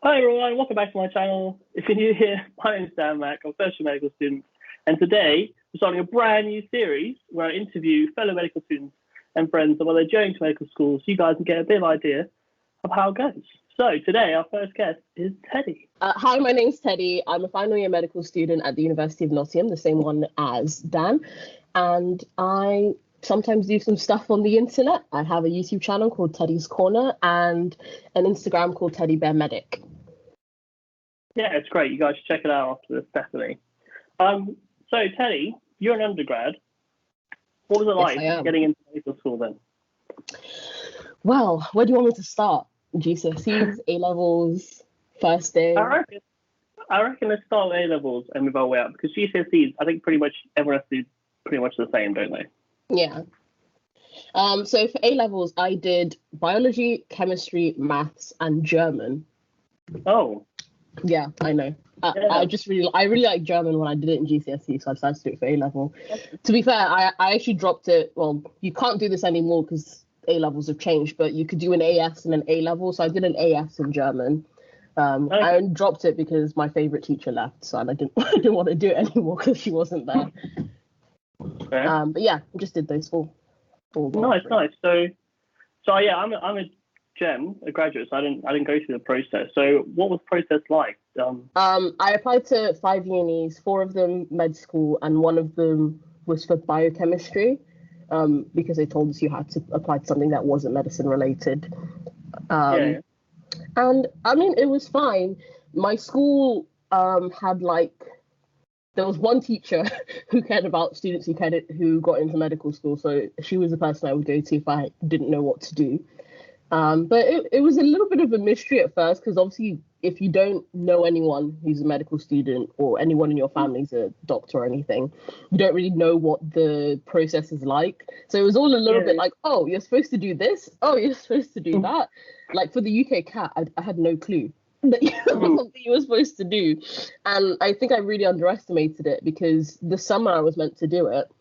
Hi everyone, welcome back to my channel. If you're new here, my name's Dan Mack, I'm a first year medical student, and today we're starting a brand new series where I interview fellow medical students and friends on where they're going to medical school so you guys can get a bit of idea of how it goes. So today our first guest is Teddy. Hi, my name's Teddy. I'm a final year medical student at the University of Nottingham, the same one as Dan, and I sometimes do some stuff on the internet. I have a YouTube channel called Teddy's Corner and an Instagram called Teddy Bear Medic. Yeah, it's great. You guys should check it out after this, definitely. So Teddy, you're an undergrad. What was it like getting into medical school then? Well, where do you want me to start? GCSEs, A-levels, first day? I reckon let's start with A-levels and move our way up, because GCSEs, I think pretty much everyone has to do pretty much the same, don't they? Yeah. So for A-levels, I did biology, chemistry, maths, and German. Oh. Yeah, I know. I really like German when I did it in GCSE, so I decided to do it for A-level. To be fair, I actually dropped it. Well, you can't do this anymore because A-levels have changed, but you could do an AS and an A-level. So I did an AS in German. I dropped it because my favorite teacher left, so I didn't want to do it anymore because she wasn't there. Okay. But yeah, I just did those four. Nice. So yeah, I'm a Gem, a graduate, so I didn't go through the process. So what was the process like? I applied to 5 unis, 4 of them med school, and 1 of them was for biochemistry, because they told us you had to apply to something that wasn't medicine related. And I mean, it was fine. My school had there was one teacher who cared about students who got into medical school, so she was the person I would go to if I didn't know what to do. But it was a little bit of a mystery at first, because obviously if you don't know anyone who's a medical student or anyone in your family is a doctor or anything, you don't really know what the process is like. So it was all a little bit like, oh, you're supposed to do this. Oh, you're supposed to do that. Like for the UK CAT, I had no clue that was something you were supposed to do. And I think I really underestimated it, because the summer I was meant to do it,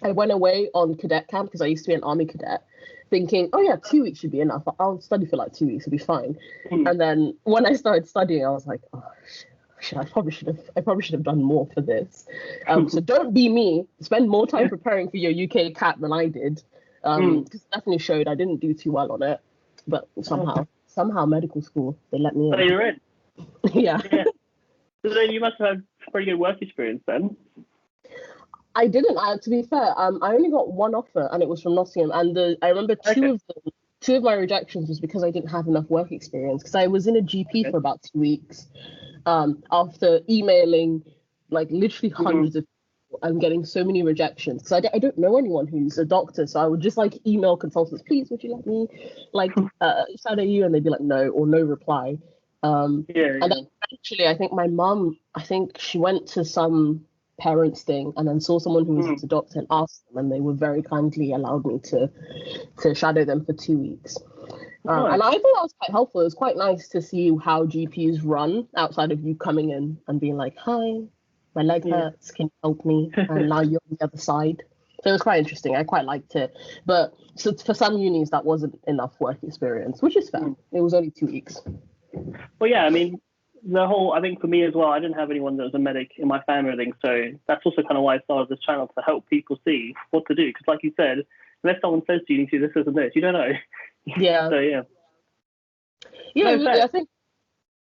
I went away on cadet camp because I used to be an army cadet, thinking, oh yeah, 2 weeks should be enough. I'll study for like 2 weeks, it'll be fine. And then when I started studying, I was like, oh shit, I probably should have done more for this. So don't be me. Spend more time preparing for your UK CAT than I did. Because it definitely showed I didn't do too well on it. But somehow medical school, they let me in. So you're in. Yeah. So then you must have had pretty good work experience then. I didn't. To be fair, I only got 1 offer, and it was from Nottingham. And I remember two of my rejections was because I didn't have enough work experience. Because I was in a GP for about 2 weeks, after emailing like literally hundreds of people and getting so many rejections. Because I don't know anyone who's a doctor, so I would just like email consultants, please, would you let me shadow you? And they'd be like, no, or no reply. And then eventually, I think my mum, she went to some parents thing and then saw someone who was a doctor and asked them, and they were very kindly allowed me to shadow them for 2 weeks. And I thought that was quite helpful. It was quite nice to see how GPs run outside of you coming in and being like, hi, my leg hurts, can you help me? And now you're on the other side. So it was quite interesting. I quite liked it. But so for some unis, that wasn't enough work experience, which is fair. It was only 2 weeks. Well, yeah, I mean, I think for me as well, I didn't have anyone that was a medic in my family or anything, so that's also kind of why I started this channel, to help people see what to do. Because like you said, unless someone says to you, you need to do this and this, you don't know. Yeah. So yeah. Yeah,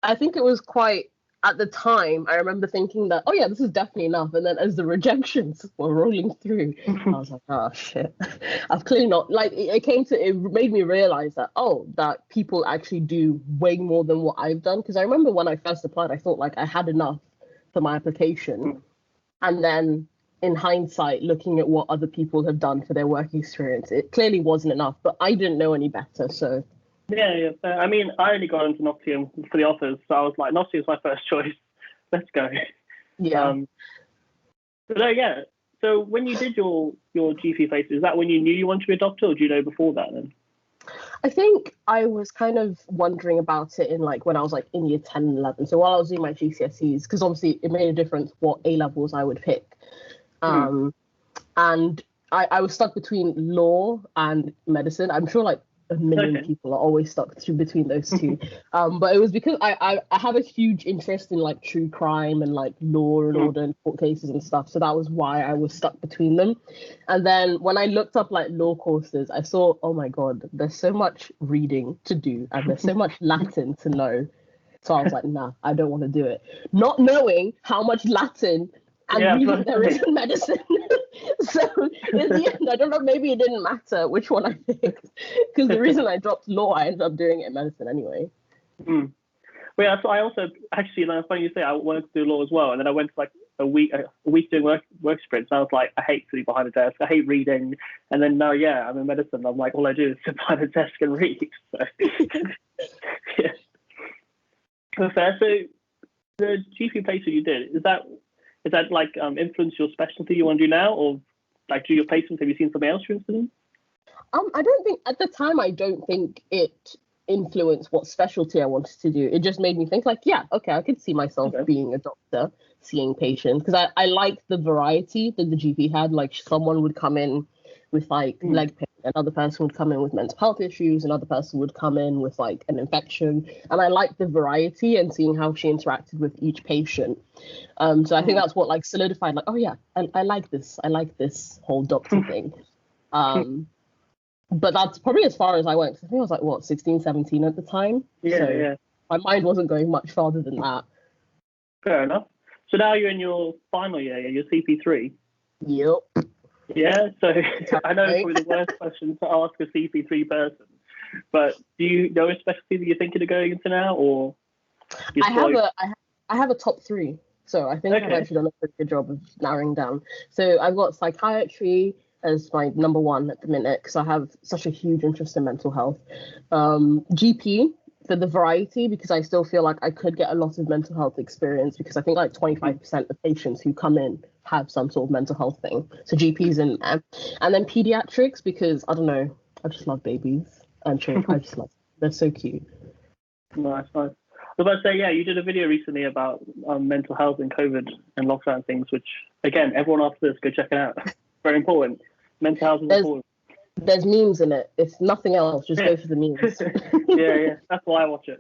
I think it was quite, at the time, I remember thinking that, oh yeah, this is definitely enough. And then as the rejections were rolling through, I was like, oh shit, I've clearly not, it made me realize that, that people actually do way more than what I've done. Because I remember when I first applied, I thought like I had enough for my application. And then in hindsight, looking at what other people have done for their work experience, it clearly wasn't enough, but I didn't know any better, so. Yeah. I mean, I only got into Nottingham for the offers, so I was like, Nottingham's my first choice. Let's go. Yeah. So when you did your GP face, is that when you knew you wanted to be a doctor, or do you know before that then? I think I was kind of wondering about it in when I was in year 10 and 11. So while I was doing my GCSEs, because obviously it made a difference what A-levels I would pick. And I was stuck between law and medicine. I'm sure a million people are always stuck between those two. But it was because I have a huge interest in like true crime and like law and order and court cases and stuff. So that was why I was stuck between them. And then when I looked up like law courses, I saw, oh my God, there's so much reading to do and there's so much Latin to know. So I was like, nah, I don't want to do it. Not knowing how much Latin and reading there is in medicine. So in the end, I don't know, maybe it didn't matter which one I picked. Because the reason I dropped law, I ended up doing it in medicine anyway. Well, yeah, so I also, actually, it's funny you say, I wanted to do law as well. And then I went for like a week doing work sprints. And I was like, I hate sitting behind a desk. I hate reading. And then now, I'm in medicine. I'm like, all I do is sit behind a desk and read. So, yeah. Fair. So the GP placement you did, is that like influence your specialty you want to do now, or like do your placements? Have you seen something else you're interested in? I don't think at the time. I don't think it influenced what specialty I wanted to do. It just made me think like, yeah, okay, I could see myself being a doctor, seeing patients, because I liked the variety that the GP had. Like someone would come in with like leg pain, another person would come in with mental health issues, another person would come in with like an infection, and I liked the variety and seeing how she interacted with each patient. So I think that's what like solidified like, oh yeah, I like this whole doctor thing. But that's probably as far as I went. I think I was like, what, 16, 17 at the time? So my mind wasn't going much farther than that. Fair enough. So now you're in your final year, your CP3. Yep. Yeah, so I know it's probably the worst question to ask a CP3 person, but do you know a specialty that you're thinking of going into now, or? I have a top three, so I think I've actually done a pretty good job of narrowing down. So I've got psychiatry as my number one at the minute because I have such a huge interest in mental health. GP for the variety, because I still feel like I could get a lot of mental health experience, because I think like 25% of patients who come in have some sort of mental health thing. So GP's in there. And then pediatrics, because I don't know, I just love babies and children. I just love them. They're so cute. Nice. I was about to say, you did a video recently about mental health and COVID and lockdown things, which, again, everyone after this, go check it out. Very important. Mental health is important. There's memes in it. If nothing else, just go for the memes. yeah. That's why I watch it.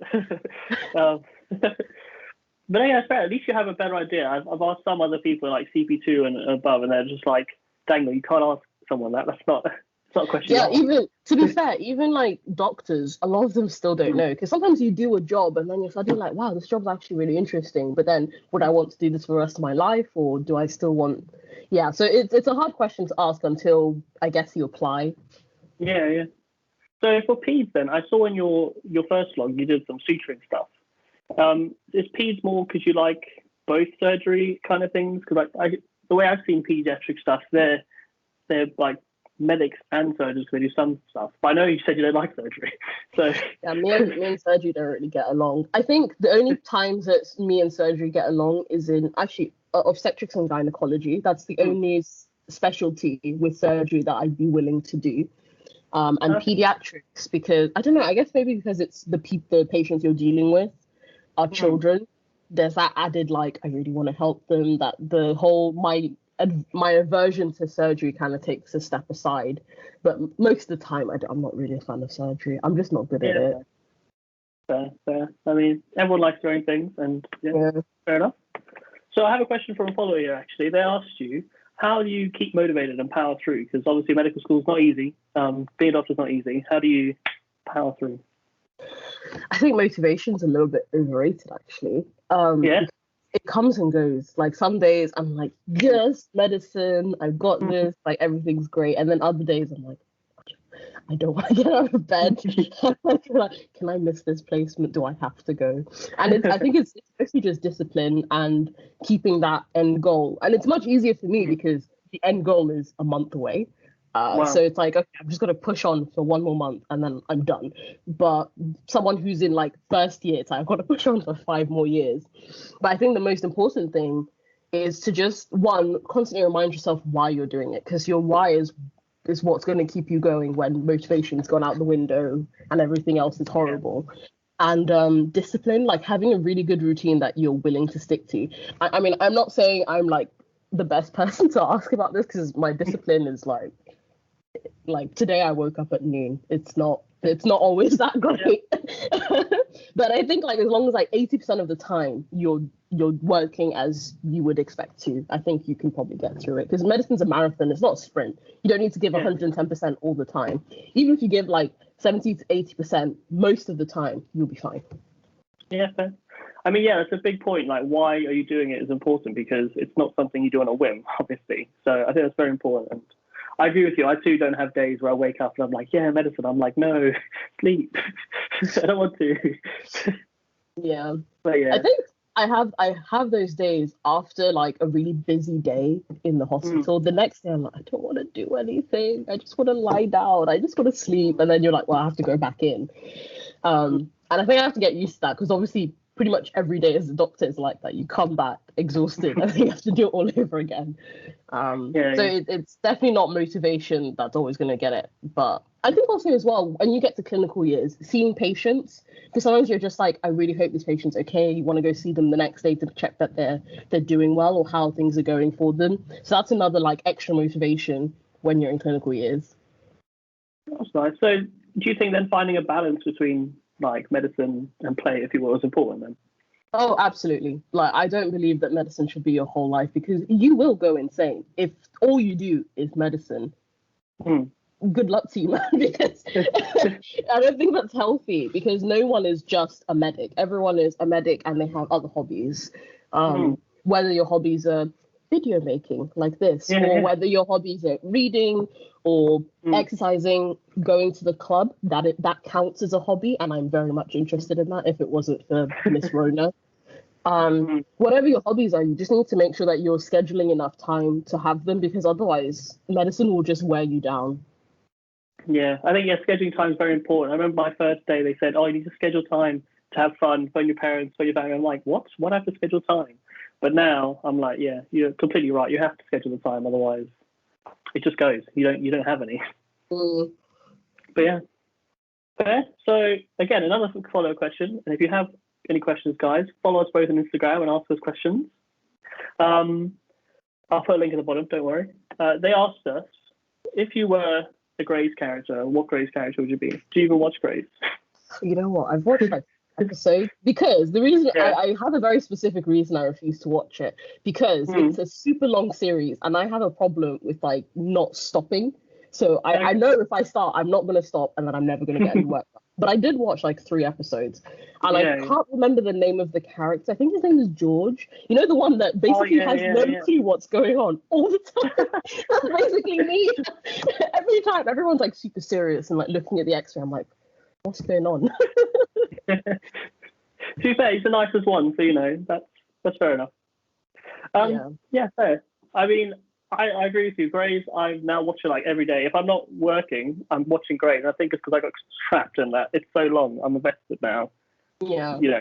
But yeah, fair. At least you have a better idea. I've asked some other people like CP2 and above, and they're just like, dang it, you can't ask someone that. It's not a question. Yeah, even to be fair, even like doctors, a lot of them still don't know, because sometimes you do a job and then you're suddenly like, wow, this job's actually really interesting. But then, would I want to do this for the rest of my life, or do I still want? Yeah, so it's a hard question to ask until I guess you apply. Yeah. So for peds, then I saw in your first vlog you did some suturing stuff. Is peds more because you like both surgery kind of things? Because the way I've seen pediatric stuff, they're like medics and surgeons who do some stuff. But I know you said you don't like surgery, so yeah, me and surgery don't really get along. I think the only times that me and surgery get along is in actually obstetrics and gynecology. That's the only specialty with surgery that I'd be willing to do. And pediatrics, because I don't know, I guess maybe because it's the patients you're dealing with are children. There's that added like, I really want to help them, that the whole my aversion to surgery kind of takes a step aside. But most of the time I'm not really a fan of surgery. I'm just not good at it. Fair. I mean, everyone likes their own things, and fair enough. So I have a question from a follower here, actually. They asked you, how do you keep motivated and power through? Because obviously medical school is not easy. Being a doctor is not easy. How do you power through? I think motivation's a little bit overrated, actually. It comes and goes. Like some days I'm like, yes, medicine, I've got this, like everything's great. And then other days I'm like, I don't want to get out of bed. Can I miss this placement? Do I have to go? And I think it's mostly just discipline and keeping that end goal. And it's much easier for me because the end goal is a month away. So it's like, okay, I'm just going to push on for one more month and then I'm done. But someone who's in like first year, it's like, I've got to push on for 5 more years. But I think the most important thing is to just, one, constantly remind yourself why you're doing it, because your why is what's going to keep you going when motivation's gone out the window and everything else is horrible. And discipline, like having a really good routine that you're willing to stick to. I mean, I'm not saying I'm like the best person to ask about this because my discipline is like Like today I woke up at noon. It's not always that great. But I think like as long as like 80% of the time you're working as you would expect to, I think you can probably get through it. Because medicine's a marathon, it's not a sprint. You don't need to give 110% all the time. Even if you give like 70 to 80% most of the time, you'll be fine. Yeah, fair. I mean, yeah, that's a big point. Like, why are you doing it is important because it's not something you do on a whim, obviously. So I think that's very important. I agree with you. I too don't have days where I wake up and I'm like, yeah, medicine. I'm like, no, sleep. I don't want to. Yeah. But yeah. I think I have those days after like a really busy day in the hospital. The next day I'm like, I don't want to do anything. I just want to lie down. I just want to sleep. And then you're like, well, I have to go back in. And I think I have to get used to that because obviously pretty much every day as a doctor is like that. You come back exhausted and you have to do it all over again. It's definitely not motivation that's always going to get it. But I think also as well, when you get to clinical years, seeing patients, because sometimes you're just like, I really hope this patient's okay. You want to go see them the next day to check that they're doing well or how things are going for them. So that's another like extra motivation when you're in clinical years. That's nice. So do you think then finding a balance between like medicine and play, if you will, is important then? Oh, absolutely. Like, I don't believe that medicine should be your whole life because you will go insane if all you do is medicine. Good luck to you, man, because I don't think that's healthy because no one is just a medic. Everyone is a medic and they have other hobbies. Whether your hobbies are video making like this, whether your hobbies are reading or exercising, going to the club, that counts as a hobby, and I'm very much interested in that if it wasn't for Miss Rona. Whatever your hobbies are, you just need to make sure that you're scheduling enough time to have them because otherwise medicine will just wear you down. Yeah, I think scheduling time is very important. I remember my first day they said, oh, you need to schedule time to have fun, phone your parents, phone your family. I'm like, what? Why do I have to schedule time? But now I'm like, yeah, you're completely right. You have to schedule the time, otherwise it just goes. You don't have any. But yeah. Fair. So again, another follow-up question. And if you have any questions, guys, follow us both on Instagram and ask us questions. I'll put a link at the bottom, don't worry. They asked us, if you were a Grey's character, what Grey's character would you be? Do you even watch Grey's? You know what? I've watched like episode because the reason I have a very specific reason I refuse to watch it because it's a super long series and I have a problem with like not stopping. So I know if I start, I'm not going to stop and then I'm never going to get any work done. But I did watch like 3 episodes and I can't remember the name of the character. I think his name is George. You know, the one that basically has no clue what's going on all the time. That's basically me. Every time everyone's like super serious and like looking at the X-ray, I'm like, what's going on? To be fair, he's the nicest one, so you know that's fair enough. Yeah, fair. I mean, I agree with you. Grey's, I now watch it like every day. If I'm not working, I'm watching Grey's. I think it's because I got trapped in that. It's so long. I'm invested now. Yeah. You know.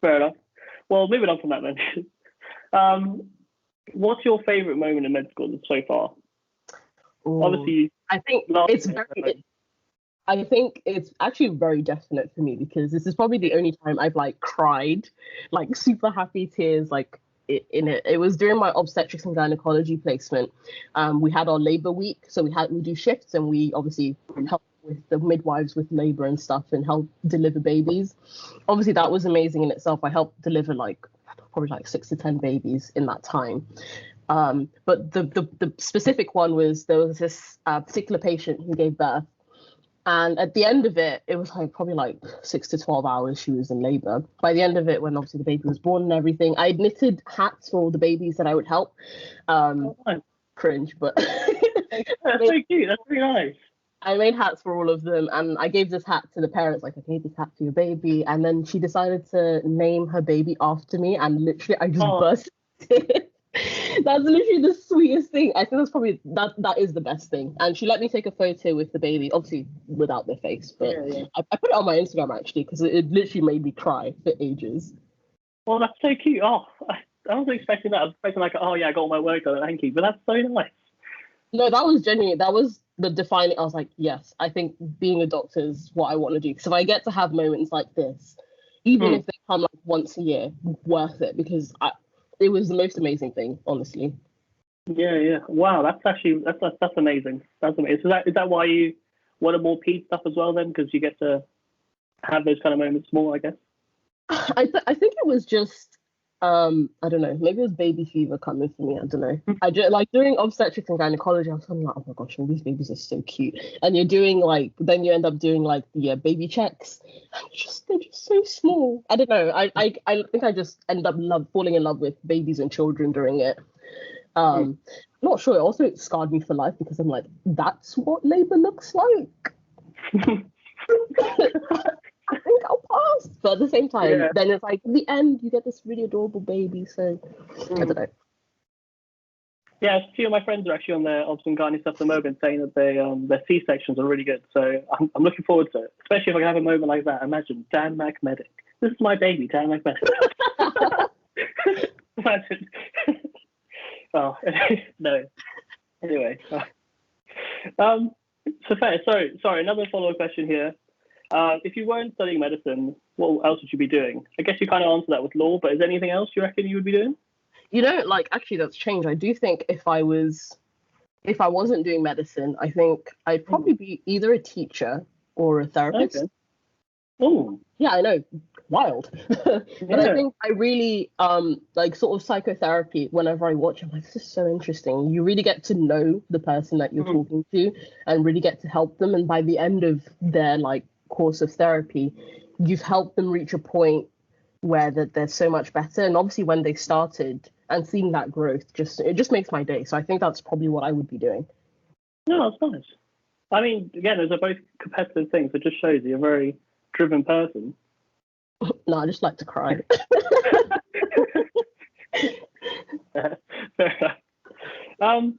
Fair enough. Well, moving on from that then. What's your favourite moment in med school so far? Ooh, obviously, I think it's actually very definite for me because this is probably the only time I've like cried, like super happy tears, like in it. It was during my obstetrics and gynecology placement. We had our labor week, so we do shifts and we obviously help with the midwives with labor and stuff and help deliver babies. Obviously, that was amazing in itself. I helped deliver probably 6 to 10 babies in that time. But the specific one was there was this particular patient who gave birth. And at the end of it, it was probably 6 to 12 hours she was in labor. By the end of it, when obviously the baby was born and everything, I knitted hats for all the babies that I would help. Cringe, but that's so cute. That's really nice. I made hats for all of them, and I gave this hat to the parents, I gave this hat to your baby, and then she decided to name her baby after me, and literally I just burst. That's literally the sweetest thing. I think that's probably that is the best thing. And she let me take a photo with the baby, obviously without their face, but I put it on my Instagram actually because it literally made me cry for ages. Well, that's so cute. I wasn't expecting that. I was expecting I got all my work done, thank you. But that's so nice. No, that was genuine. That was the defining. I was like, yes, I think being a doctor is what I want to do. Because if I get to have moments like this, even if they come once a year, worth it because it was the most amazing thing, honestly. Yeah. Wow, that's amazing. That's amazing. Is that why you wanted more ped stuff as well then? Because you get to have those kind of moments more, I guess. I think it was just I don't know, maybe it was baby fever coming for me. I don't know. I just like doing obstetrics and gynecology. I was like, oh my gosh, all these babies are so cute. And you're doing like then you end up doing like the baby checks. And they're just so small. I don't know. I think I just end up falling in love with babies and children during it. Not sure. It also scarred me for life because I'm like, that's what labor looks like. I think I'll pass. But at the same time, then it's like, in the end, you get this really adorable baby. So, I don't know. Yeah, a few of my friends are actually on their obs and gynae stuff at the moment saying that their C-sections are really good. So, I'm looking forward to it. Especially if I can have a moment like that. Imagine, Dan Mac Medic. This is my baby, Dan Mac Medic. Imagine. Oh, no. Anyway. So fair. Sorry. Another follow-up question here. If you weren't studying medicine, what else would you be doing? I guess you kind of answered that with law, but is there anything else you reckon you would be doing? You know, like actually that's changed. I do think if I wasn't doing medicine, I think I'd probably be either a teacher or a therapist. Okay. Oh. Yeah, I know. Wild. But I think I really like sort of psychotherapy, whenever I watch, I'm like, this is so interesting. You really get to know the person that you're talking to and really get to help them. And by the end of their like course of therapy, you've helped them reach a point where that they're so much better. And obviously when they started and seeing that growth, it just makes my day. So I think that's probably what I would be doing. No, that's nice. I mean, again, those are both competitive things. It just shows you're a very driven person. No, I just like to cry. Fair enough.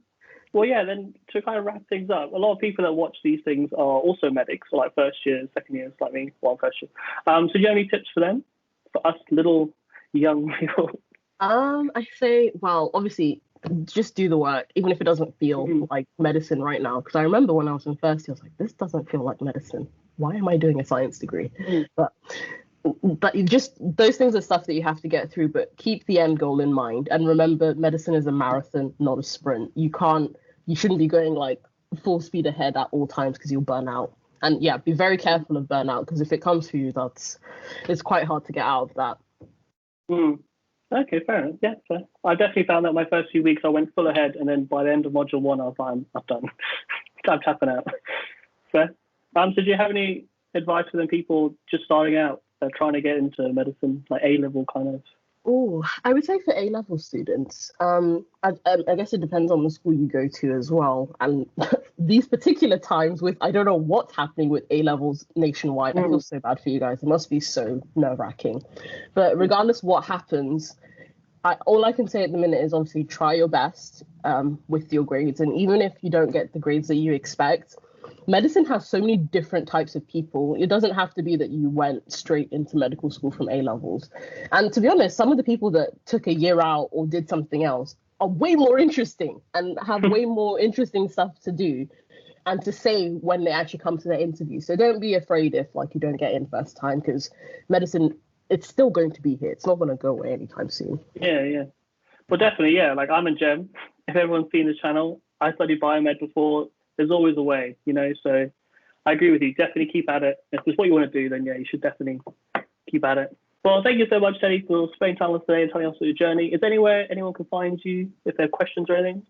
Well, yeah, then to kind of wrap things up, a lot of people that watch these things are also medics, so like first years, second years, like me, first year. So do you have any tips for them? For us little young people? I say, well, obviously, just do the work, even if it doesn't feel like medicine right now. Because I remember when I was in first year, I was like, this doesn't feel like medicine. Why am I doing a science degree? But you just those things are stuff that you have to get through, but keep the end goal in mind and remember medicine is a marathon, not a sprint. You shouldn't be going like full speed ahead at all times because you'll burn out. And yeah, be very careful of burnout because if it comes for you, it's quite hard to get out of that. Okay, fair enough. Yeah, fair. I definitely found that my first few weeks I went full ahead, and then by the end of module 1 I was like, I'm done. I'm tapping out. Fair. So do you have any advice for them people just starting out? They're trying to get into medicine, like A-level kind of. Oh, I would say for A-level students, I guess it depends on the school you go to as well. And these particular times with, I don't know what's happening with A-levels nationwide. I feel so bad for you guys. It must be so nerve-wracking. But regardless what happens, all I can say at the minute is obviously try your best with your grades. And even if you don't get the grades that you expect, medicine has so many different types of people. It doesn't have to be that you went straight into medical school from A-levels. And to be honest, some of the people that took a year out or did something else are way more interesting and have way more interesting stuff to do and to say when they actually come to their interview. So don't be afraid if like you don't get in first time because medicine, it's still going to be here. It's not going to go away anytime soon. Yeah. Well, definitely, yeah. Like I'm a gem. If everyone's seen this channel, I studied biomed before. There's always a way, so I agree with you. Definitely keep at it. If it's what you want to do, then yeah, you should definitely keep at it. Well, thank you so much, Teddy, for spending time with us today and telling us your journey. Is there anywhere anyone can find you if they have questions or anything?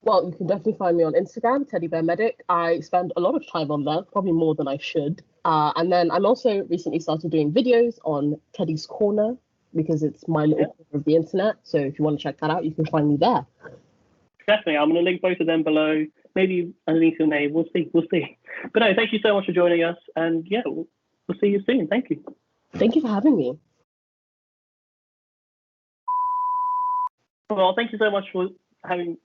Well, you can definitely find me on Instagram, Teddy Bear Medic. I spend a lot of time on there, probably more than I should. And then I'm also recently started doing videos on Teddy's Corner because it's my little corner of the internet. So if you want to check that out, you can find me there. Definitely. I'm going to link both of them below. Maybe underneath your name. We'll see. But no, thank you so much for joining us. And yeah, we'll see you soon. Thank you. Thank you for having me. Well, thank you so much for having